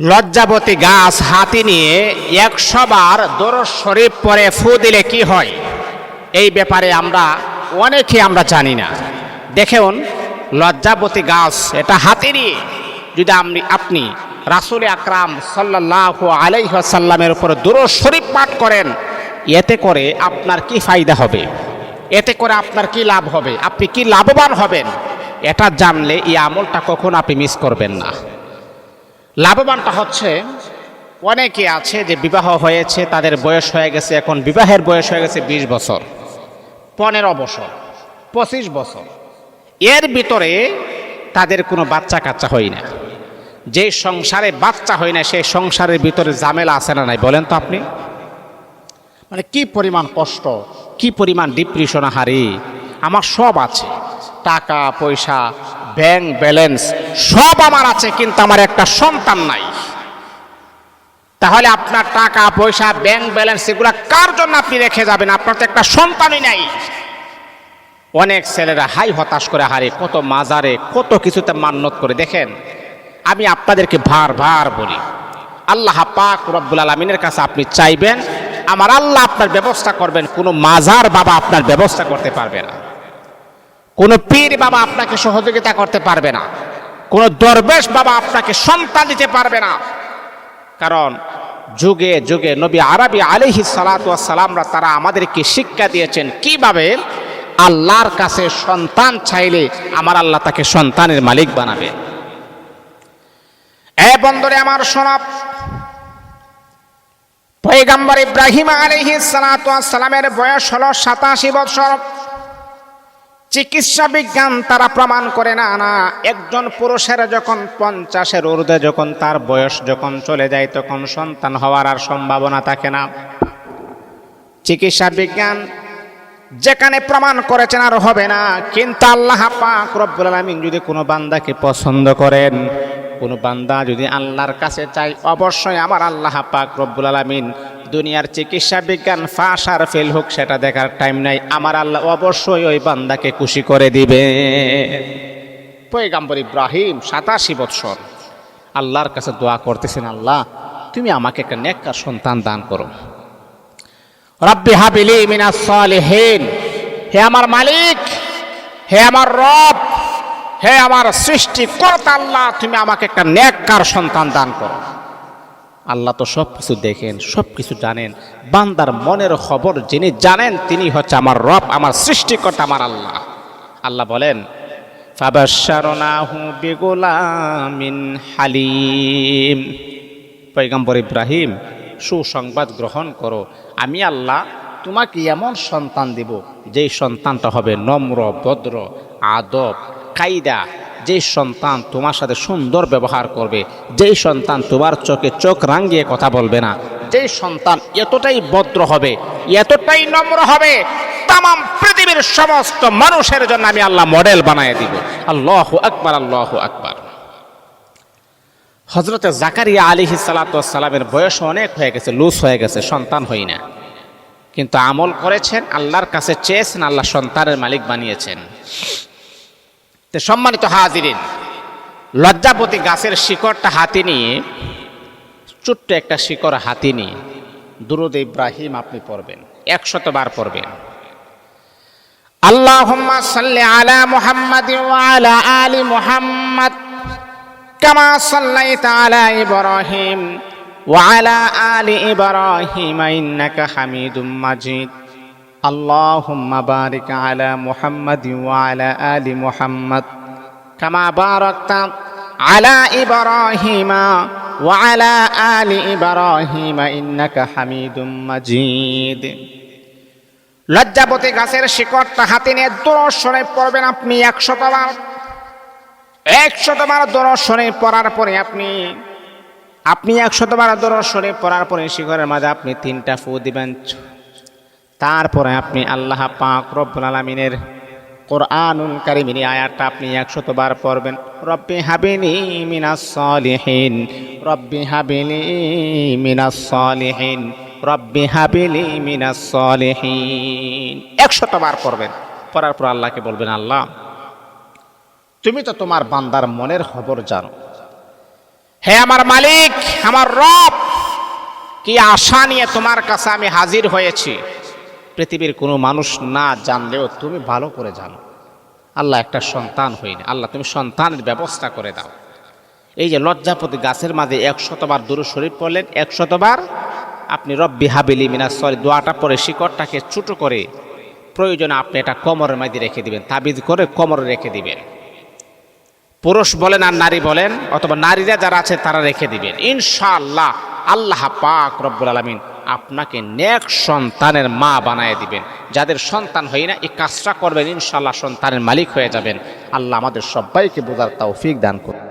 লজ্জাবতী গাছ হাতে নিয়ে 100 বার দরুদ শরীফ পরে ফু দিলে কি হয়, এই ব্যাপারে আমরা অনেকে জানি না। দেখুন, লজ্জাবতী গাছ এটা হাতে নিয়ে যদি আপনি রাসূল আকরাম সাল্লাল্লাহু আলাইহি ওয়াসাল্লামের উপর দরুদ শরীফ পাঠ করেন, এতে করে আপনার কি ফায়দা হবে, এতে করে আপনার কি লাভ হবে, আপনি কি লাভবান হবেন, এটা জানলে এই আমলটা কখনো আপনি মিস করবেন না। লাভবানটা হচ্ছে, অনেকে আছে যে বিবাহ হয়েছে, তাদের বয়স হয়ে গেছে, এখন বিবাহের বয়স হয়ে গেছে 20 বছর, 15 বছর, 25 বছর, এর ভিতরে তাদের কোনো বাচ্চা কাচ্চা হয় না। যে সংসারে বাচ্চা হয় না, সেই সংসারের ভিতরে ঝামেলা আছে না নাই বলেন তো আপনি? মানে কি পরিমাণ কষ্ট, কি পরিমাণ ডিপ্রেশন। হারি আমার সব আছে, টাকা পয়সা, ব্যাংক ব্যালেন্স সব আমার আছে, কিন্তু আমার একটা সন্তান নাই। তাহলে আপনার টাকা পয়সা, ব্যাংক ব্যালেন্স এগুলা কার জন্য আপনি রেখে যাবেন? আপনার তো একটা সন্তানই নাই। অনেক ছেলেরা হাই হতাশ করে হারে, কত মাজারে কত কিছুতে মান্যত করে। দেখেন, আমি আপনাদেরকে বারবার বলি, আল্লাহ পাক রব্বুল আলামিনের কাছে আপনি চাইবেন, আমার আল্লাহ আপনার ব্যবস্থা করবেন। কোনো মাজার বাবা আপনার ব্যবস্থা করতে পারবে না, কোনো পীর বাবা আপনাকে সহযোগিতা করতে পারবে না, কোনো দরবেশ বাবা আপনাকে সন্তান দিতে পারবে না। কারণ যুগে যুগে নবী আরবি আলাইহিস সালাতু ওয়াস সালামরা তারা আমাদেরকে শিক্ষা দিয়েছেন কিভাবে আল্লাহর কাছে সন্তান চাইলে আমার আল্লাহ তাকে সন্তানের মালিক বানাবে। এ বন্ধুরে আমার শোনা, পয়গম্বর ইব্রাহিম আলাইহিস সালাতু ওয়াস সালামের বয়স হলো 87 বছর। চিকিৎসা বিজ্ঞান তারা প্রমাণ করে না একজন পুরুষের যখন 50-এর ঊর্ধ্বে যখন তার বয়স যখন চলে যায়, তখন সন্তান হওয়ার আর সম্ভাবনা থাকে না। চিকিৎসা বিজ্ঞান যেখানে প্রমাণ করেছেন আর হবে না, কিন্তু আল্লাহ পাক রব্বুল আলামিন যদি কোনো বান্দাকে পছন্দ করেন, কোনো বান্দা যদি আল্লাহর কাছে চাই, অবশ্যই আমার আল্লাহ পাক রব্বুল আলামিন দুনিয়ার চিকিৎসা বিজ্ঞান ফাঁস আর ফেল হোক সেটা দেখার টাইম নাই, আমার আল্লাহ অবশ্যই ওই বান্দাকে খুশি করে দিবে। পয়গম্বর ইব্রাহিম 87 বছর আল্লাহর কাছে দোয়া করতেছেন, আল্লাহ তুমি আমাকে একটা নেককার সন্তান দান করো। রব্বি হাবিলি মিনাস সালিহিন, হে আমার মালিক, হে আমার রব, হে আমার সৃষ্টিকর্তা আল্লাহ, তুমি আমাকে একটা নেককার সন্তান দান করো। আল্লাহ তো সব কিছু দেখেন, সব কিছু জানেন, বান্দার মনের খবর যিনি জানেন তিনি হচ্ছে আমার রব, আমার সৃষ্টিকর্তা, আমার আল্লাহ। আল্লাহ বলেন, ফাবাশশারনাহু বিগুলামিন হালিম, পয়গম্বর ইব্রাহিম সুসংবাদ গ্রহণ করো, আমি আল্লাহ তোমাকে এমন সন্তান দিব যেই সন্তানটা হবে নম্র, ভদ্র, আদব, কায়দা, যেই সন্তান তোমার সাথে সুন্দর ব্যবহার করবে, যেই সন্তান তোমার চোখে চোখ রাঙিয়ে কথা বলবে না, যেই সন্তান এতটাই ভদ্র হবে, এতটাই নম্র হবে, তামাম পৃথিবীর সমস্ত মানুষের জন্য আমি আল্লাহ মডেল বানিয়ে দিব। আল্লাহু আকবার, আল্লাহু আকবার। হযরতে জাকারিয়া আলাইহিস সালাতু ওয়াস সালামের বয়স অনেক হয়ে গেছে, লুজ হয়ে গেছে, সন্তান হয় না, কিন্তু আমল করেছেন, আল্লাহর কাছে চেয়েছেন, আল্লাহ সন্তানের মালিক বানিয়েছেন। তো সম্মানিত হাজিরিন, লজ্জাবতী গাছের শিকড়টা হাতে নিয়ে, ছোট্ট একটা শিকড় হাতে নিয়ে দুরূদ ইব্রাহিম আপনি পড়বেন, 100 বার পড়বেন। আল্লাহুম্মা সাল্লি আলা মুহাম্মাদ ওয়া আলা আলি মুহাম্মাদ কামা সাল্লাইতা আলা ইব্রাহিম ওয়া আলা আলি ইব্রাহিম ইন্নাকা হামিদুম মাজিদ। আল্লাহুম্মা বারিক আলা মুহাম্মাদ ওয়া আলা আলি মুহাম্মাদ কামা বারাকতা আলা ইব্রাহিম ওয়া আলা আলি ইব্রাহিম ইন্নাকা হামিদুম মাজিদ। লজ্জাবতী গাছের শিকড়টা হাতে নিয়ে দরুদ শরীফ পড়বেন আপনি 100 বার। 100 বার দরুদ শরীফ পড়ার পরে আপনি 100 বার দরুদ শরীফ পড়ার পরে শিকড়ের মাঝে আপনি 3টা ফু দিবেন। তারপরে আপনি আল্লাহ পাক রব্বুল আলামিনের কোরআনুল কারীমের আয়াতটা আপনি 100 বার পড়বেন। রব্বি হাবিলি মিনাস সালিহিন, রব্বি হাবিলি মিনাস সালিহিন, রব্বি হাবিলি মিনাস সালিহিন, 100 বার পড়বেন। পড়ার পর আল্লাহকে বলবেন, আল্লাহ তুমি তো তোমার বান্দার মনের খবর জানো, হে আমার মালিক, আমার রব, কি আশা নিয়ে তোমার কাছে আমি হাজির হয়েছি, পৃথিবীর কোনো মানুষ না জানলেও তুমি ভালো করে জানো। আল্লাহ, একটা সন্তান হইনি, আল্লাহ তুমি সন্তানের ব্যবস্থা করে দাও। এই যে লজ্জাপতি গাছের মাঝে 100বার দুরূদ শরীফ পড়লেন, 100বার আপনি রব্বি হাবিলি মিনাস সরি দোয়াটা পরে শিকড়টাকে ছোট করে প্রয়োজনে আপনি এটা কোমরের মধ্যে রেখে দিবেন, তাবিজ করে কোমরে রেখে দিবেন। পুরুষ বলেন আর নারী বলেন, অথবা নারীরা যারা আছে তারা রেখে দিবেন। ইনশাআল্লাহ আল্লাহ পাক রব্বুল আলামিন আপনাকে নেক সন্তানের মা বানায় দিবেন। যাদের সন্তান হয় না, এই কাজটা করবেন, ইনশাআল্লাহ সন্তানের মালিক হয়ে যাবেন। আল্লাহ আমাদের সবাইকে বোঝার তৌফিক দান করুন।